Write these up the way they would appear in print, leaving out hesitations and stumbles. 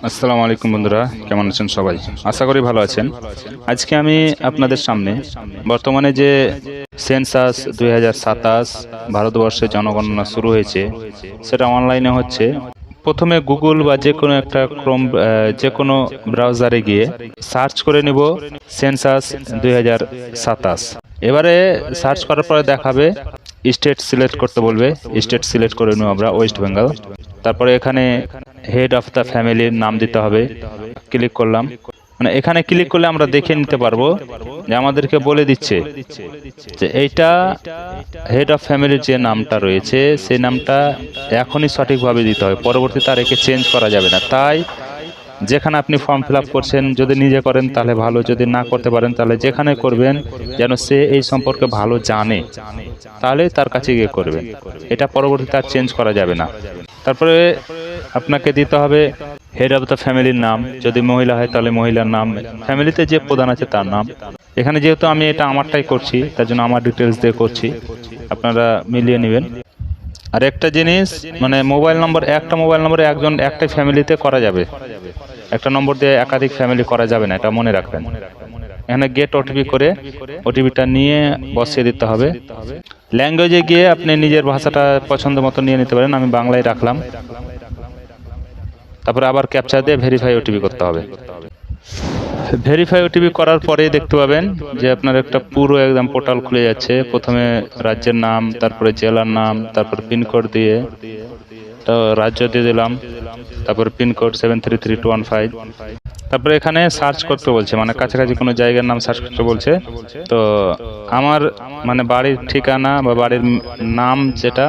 আসসালামু আলাইকুম বন্ধুরা, কেমন আছেন সবাই? আশা করি ভালো আছেন। আজকে আমি আপনাদের সামনে বর্তমানে যে সেন্সাস 2027 ভারতবর্ষে জনগণনা শুরু হয়েছে, সেটা অনলাইনে হচ্ছে। প্রথমে গুগল বা যে কোনো একটা যে কোনো ব্রাউজারে গিয়ে সার্চ করে নিব সেন্সাস 2027। এবারে সার্চ করার পরে দেখাবে স্টেট সিলেক্ট করতে বলবে। স্টেট সিলেক্ট করে নেব আমরা ওয়েস্ট বেঙ্গল। তারপরে এখানে হেড অফ দ্য ফ্যামিলির নাম দিতে হবে। ক্লিক করলাম, মানে এখানে ক্লিক করলে আমরা দেখে নিতে পারবো যে আমাদেরকে বলে দিচ্ছে যে এইটা হেড অফ ফ্যামিলির যে নামটা রয়েছে সেই নামটা এখনই সঠিকভাবে দিতে হবে, পরবর্তীতে আর একে চেঞ্জ করা যাবে না। তাই যেখানে আপনি ফর্ম ফিল আপ করছেন, যদি নিজে করেন তাহলে ভালো, যদি না করতে পারেন তাহলে যেখানে করবেন যেন সে এই সম্পর্কে ভালো জানে, তাহলে তার কাছে গিয়ে করবেন। এটা পরবর্তীতে আর চেঞ্জ করা যাবে না। তারপরে আপনাকে দিতে হবে হেড অফ দ্য ফ্যামিলির নাম। যদি মহিলা হয় তাহলে মহিলার নাম, ফ্যামিলিতে যে প্রধান আছে তার নাম। এখানে যেহেতু আমি এটা আমারটাই করছি, তার জন্য আমার ডিটেলস দিয়ে করছি, আপনারা মিলিয়ে নেবেন। আর একটা জিনিস, মানে মোবাইল নম্বর, একটা মোবাইল নম্বরে একটাই ফ্যামিলিতে করা যাবে, একটা নম্বর দিয়ে একাধিক ফ্যামিলি করা যাবে না, এটা মনে রাখবেন। এখানে গেট ওটিপি করে ওটিপিটা নিয়ে বসিয়ে দিতে হবে। ল্যাঙ্গুয়েজে গিয়ে আপনি নিজের ভাষাটা পছন্দ মতো নিয়ে নিতে পারেন, আমি বাংলায় রাখলাম। তারপরে আবার ক্যাপচা দিয়ে ভেরিফাই ওটিপি করতে হবে। ভেরিফাই ওটিপি করার পরে দেখতে পাবেন যে আপনার একটা পুরো একদম পোর্টাল খুলে যাচ্ছে। প্রথমে রাজ্যের নাম, তারপরে জেলার নাম, তারপর পিনকোড দিয়ে, তো রাজ্য দিয়ে দিলাম, তারপর পিনকোড 733215। তারপরে এখানে সার্চ করতে বলছে, মানে কাছাকাছি কোনো জায়গার নাম সার্চ করতে বলছে। তো আমার মানে বাড়ির ঠিকানা বা বাড়ির নাম যেটা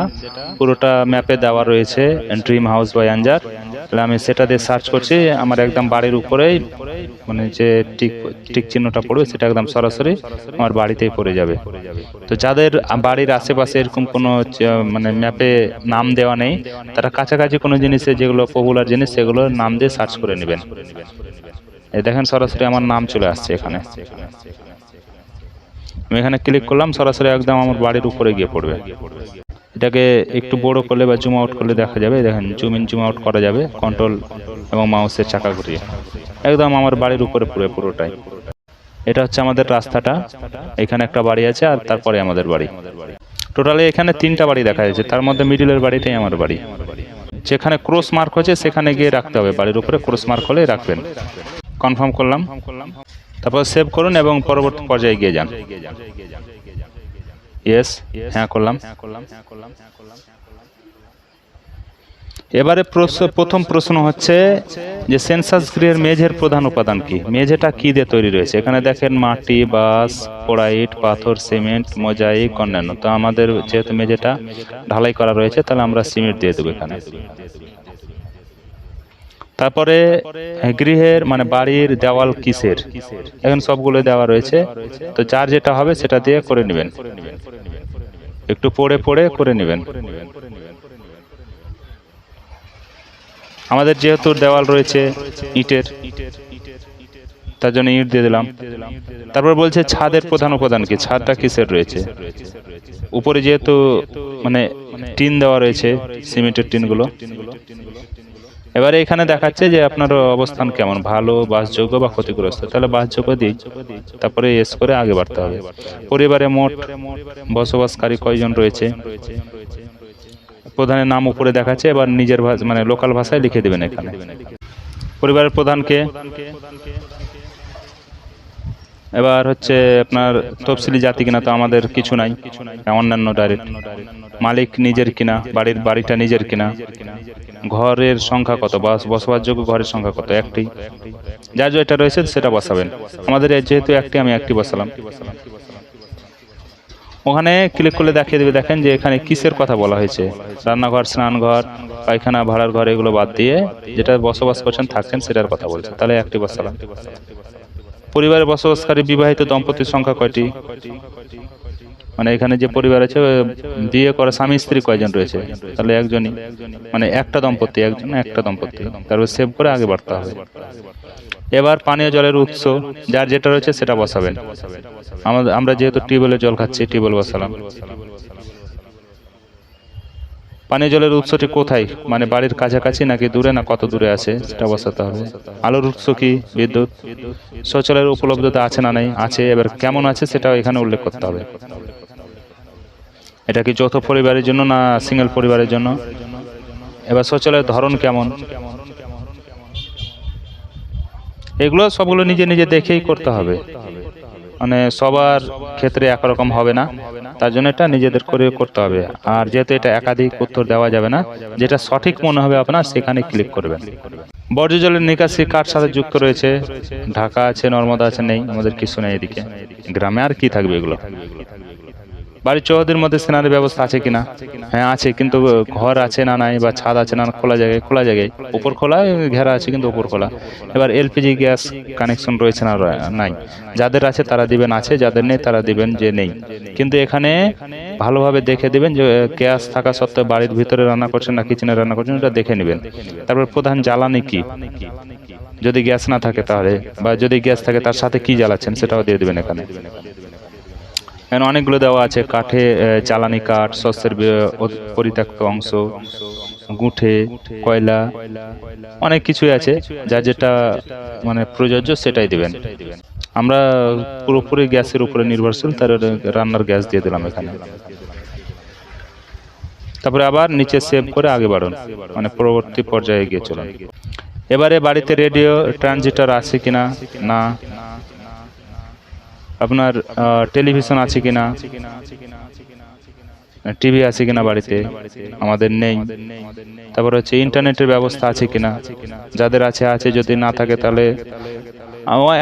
পুরোটা ম্যাপে দেওয়া রয়েছে, ড্রিম হাউস বাই আঞ্জার, তাহলে আমি সেটা দিয়ে সার্চ করছি। আমার একদম বাড়ির উপরেই মানে যে টিক চিহ্নটা পড়বে সেটা একদম সরাসরি আমার বাড়িতেই পড়ে যাবে। তো যাদের বাড়ির আশেপাশে এরকম কোনো মানে ম্যাপে নাম দেওয়া নেই, তারা কাছাকাছি কোনো জিনিসে যেগুলো পপুলার জিনিস সেগুলো নাম দিয়ে সার্চ করে নেবেন। এই দেখেন সরাসরি আমার নাম চলে আসছে এখানে। আমি এখানে ক্লিক করলাম, সরাসরি একদম আমার বাড়ির উপরে গিয়ে পড়বে। এটাকে একটু বড় করলে বা জুম আউট করলে দেখা যাবে, দেখেন জুম ইন জুম আউট করা যাবে কন্ট্রোল এবং মাউসের চাকা ঘুরিয়ে। একদম আমার বাড়ির উপরে পুরোটাই। এটা হচ্ছে আমাদের রাস্তাটা, এখানে একটা বাড়ি আছে আর তারপরে আমাদের বাড়ি। টোটালি এখানে 3টা বাড়ি দেখা যাচ্ছে, তার মধ্যে মিডিলের বাড়িটাই আমার বাড়ি। যেখানে ক্রস মার্ক হচ্ছে সেখানে গিয়ে রাখতে হবে, বাড়ির উপরে ক্রস মার্ক হলে রাখবেন। কনফার্ম করলাম, তারপর সেভ করুন এবং পরবর্তী পর্যায়ে গিয়ে যান। ইয়েস, হ্যাঁ করলাম। এবারে প্রথম প্রশ্ন হচ্ছে যে সেন্সাস গৃহের মেঝের প্রধান উপাদান কি, মেঝেটা কি দিয়ে তৈরি রয়েছে। এখানে দেখেন মাটি, বাঁশ, পোড়াইট, পাথর, সিমেন্ট, মোজাইক, অন্যান্য। তো আমাদের যেহেতু মেঝেটা ঢালাই করা রয়েছে তাহলে আমরা সিমেন্ট দিয়ে দেবো এখানে। তারপরে গৃহের মানে বাড়ির দেওয়াল কিসের, এখন সবগুলো দেওয়া রয়েছে, তো যার যেটা হবে সেটা দিয়ে করে নেবেন, একটু পড়ে করে নেবেন। আমাদের যেহেতু দেওয়াল রয়েছে ইটের, তার জন্য ইট দিয়ে দিলাম। তারপর বলছে ছাদের প্রধান উপাদান কি, ছাদটা কিসের রয়েছে। উপরে যেহেতু মানে টিন দেওয়া রয়েছে, সিমেন্টের টিনগুলো। এবারে এখানে দেখাচ্ছে যে আপনার অবস্থান কেমন, ভালো, বাসযোগ্য বা ক্ষতিগ্রস্ত, তাহলে বাসযোগ্য দিই। তারপরে এস করে আগে বাড়তে হবে। পরিবারে মোট বসবাসকারী কয়জন রয়েছে, প্রধানের নাম উপরে দেখাচ্ছে, এবার নিজের মানে লোকাল ভাষায় লিখে দেবেন এখানে। পরিবারের প্রধানকে, এবার হচ্ছে আপনার তফসিলি জাতি কিনা, তো আমাদের কিছু নাই, অন্যান্য ডাইরেক্ট। মালিক নিজের কিনা, বাড়িটা নিজের কিনা। ঘরের সংখ্যা কত, বসবাসযোগ্য ঘরের সংখ্যা কত, একটি। যার যেটা রয়েছে সেটা বসাবেন। আমাদের যেহেতু একটি, আমি একটি বসালাম। ওখানে ক্লিক করলে দেখিয়ে দেবে, দেখেন যে এখানে কিসের কথা বলা হয়েছে। রান্নাঘর, স্নানঘর, পায়খানা, ভাড়ার ঘর, এগুলো বাদ দিয়ে যেটা বসবাস করছেন থাকছেন সেটার কথা বলছে, তাহলে একটি বসালাম। পরিবারে বসবাসকারী বিবাহিত দম্পতির সংখ্যা কয়টি, মানে এখানে যে পরিবার আছে বিয়ে করা স্বামী স্ত্রী কয়জন রয়েছে, তাহলে একজনই, মানে একটা দম্পতি, একটা দম্পতি। তারপর সেভ করে আগে বাড়তে হবে। এবার পানীয় জলের উৎস, যার যেটা রয়েছে সেটা বসাবেন। আমরা যেহেতু টিউবওয়েলের জল খাচ্ছি, টিউবওয়েল বসালাম। পানীয় জলের উৎসটি কোথায়, মানে বাড়ির কাছাকাছি নাকি দূরে, না কত দূরে আছে সেটা বসাতে হবে। আলোর উৎস কি, বিদ্যুৎ। শৌচালয়ের উপলব্ধতা আছে না নেই, আছে। এবার কেমন আছে সেটাও এখানে উল্লেখ করতে হবে। এটা কি যৌথ পরিবারের জন্য না সিঙ্গেল পরিবারের জন্য। এবার শৌচালয়ের ধরন কেমন, এগুলো সবগুলো নিজে নিজে দেখেই করতে হবে, মানে সবার ক্ষেত্রে একরকম হবে না, তার জন্য এটা নিজেদের করে করতে হবে। আর যেহেতু এটা একাধিক উত্তর দেওয়া যাবে না, যেটা সঠিক মনে হবে আপনার সেখানে ক্লিক করবেন। বর্জ্য জলের নিকাশি কার সাথে যুক্ত রয়েছে, ঢাকা আছে, নর্মদা আছে, নেই, আমাদের কিছু নেই এদিকে। গ্রামে আর কি থাকবে এগুলো। বাড়ির চৌহদের মধ্যে সিনারি ব্যবস্থা আছে কিনা, হ্যাঁ আছে, কিন্তু ঘর আছে না নাই, বা ছাদ আছে না, খোলা জায়গায় উপর খোলা ঘেরা আছে কিন্তু উপর খোলা। এবার এলপিজি গ্যাস কানেকশন রয়েছে না নাই, যাদের আছে তারা দিবেন আছে, যাদের নেই তারা দিবেন যে নেই। কিন্তু এখানে ভালোভাবে দেখে দিবেন যে গ্যাস থাকা সত্ত্বেও বাড়ির ভিতরে রান্না করছেন না কিচেনে রান্না করছেন, এটা দেখে নেবেন। তারপর প্রধান জ্বালানি কি, যদি গ্যাস না থাকে তাহলে, বা যদি গ্যাস থাকে তার সাথে কি জ্বালাচ্ছেন সেটাও দিয়ে দিবেন এখানে। এখানে অনেকগুলো দেওয়া আছে, কাঠে জ্বালানি কাঠ, শস্যের পরিত্যক্ত অংশ, গুঁঠে, কয়লা, অনেক কিছুই আছে, যা যেটা মানে প্রযোজ্য সেটাই দিবেন। আমরা পুরোপুরি গ্যাসের উপরে নির্ভরশীল, তার রান্নার গ্যাস দিয়ে দিলাম এখানে। তারপরে আবার নিচে সেভ করে আগে বাড়ুন, মানে পরবর্তী পর্যায়ে গিয়ে চলুন। এবারে বাড়িতে রেডিও ট্রানজিটার আছে কিনা, না। আপনার টেলিভিশন আছে কিনা, টিভি আছে কিনা বাড়িতে, আমাদের নেই। তারপর হচ্ছে ইন্টারনেটের ব্যবস্থা আছে কিনা, যাদের আছে আছে, যদি না থাকে তাহলে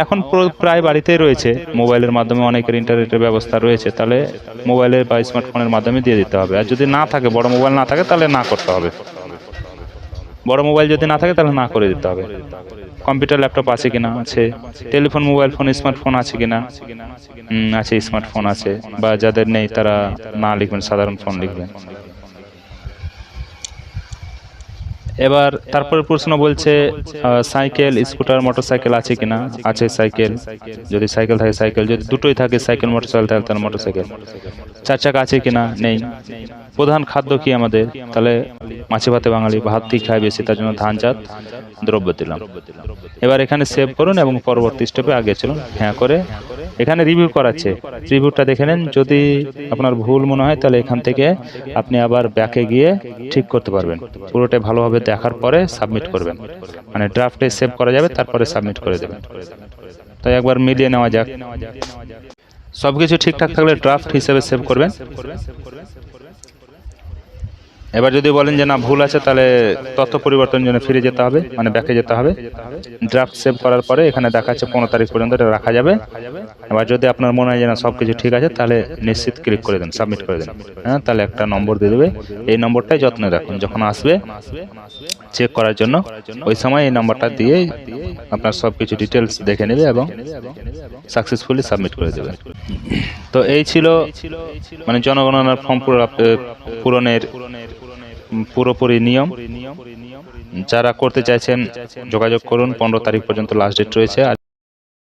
এখন প্রায় বাড়িতেই রয়েছে, মোবাইলের মাধ্যমে অনেকের ইন্টারনেটের ব্যবস্থা রয়েছে, তাহলে মোবাইলের বা স্মার্টফোনের মাধ্যমে দিয়ে দিতে হবে। আর যদি না থাকে, বড় মোবাইল না থাকে, তাহলে না করতে হবে। বড় মোবাইল যদি না থাকে তাহলে না করে দিতে হবে। কম্পিউটার ল্যাপটপ আছে কিনা, আছে। টেলিফোন, মোবাইল ফোন, স্মার্টফোন আছে কিনা, আছে, স্মার্টফোন আছে। বা যাদের নেই তারা না লিখবেন, সাধারণ ফোন লিখবেন। এবার তারপরে প্রশ্ন বলছে সাইকেল, স্কুটার, মোটরসাইকেল আছে কিনা, আছে সাইকেল, যদি সাইকেল থাকে সাইকেল, যদি দুটোই থাকে সাইকেল মোটরসাইকেল থাকে তাহলে মোটরসাইকেল। চার চাকা আছে কিনা, নেই। প্রধান খাদ্য কি আমাদের, তাহলে মাছে ভাতে বাঙালি, ভাতই খায় বেশি, তার জন্য ধানজাত দ্রব্য দিলাম। এবার এখানে সেভ করুন এবং পরবর্তী স্টেপে আগে চলুন। হ্যাঁ করে এখানে রিভিউ করাচ্ছে, রিভিউটা দেখে নেন। যদি আপনার ভুল মনে হয় তাহলে এখান থেকে আপনি আবার ব্যাকে গিয়ে ঠিক করতে পারবেন। পুরোটাই ভালোভাবে দেখার পরে সাবমিট করবেন, মানে ড্রাফটে সেভ করা যাবে, তারপরে সাবমিট করে দেবেন। তাই একবার মিলিয়ে নেওয়া যাক। সবকিছু ঠিকঠাক থাকলে ড্রাফট হিসেবে সেভ করবেন। এবার যদি বলেন যে না ভুল আছে, তাহলে তথ্য পরিবর্তনের জন্য ফিরে যেতে হবে, মানে ব্যাকে যেতে হবে। ড্রাফট সেভ করার পরে এখানে দেখাচ্ছে 15 তারিখ পর্যন্ত এটা রাখা যাবে। এবার যদি আপনার মনে হয় যে না সবকিছু ঠিক আছে, তাহলে নিশ্চিত ক্লিক করে দেন, সাবমিট করে দেন। হ্যাঁ, তাহলে একটা নম্বর দিয়ে দেবে, এই নম্বরটাই যত্নে রাখুন, যখন আসবে চেক করার জন্য ওই সময় এই নাম্বারটা দিয়ে আপনার সবকিছু ডিটেলস দেখে নেবে এবং সাকসেসফুলি সাবমিট করে দেবে। তো এই ছিল মানে জনগণনার ফর্ম পূরণের পুরোপুরি নিয়ম। যারা করতে চাইছেন যোগাযোগ করুন, 15 তারিখ পর্যন্ত লাস্ট ডেট রয়েছে।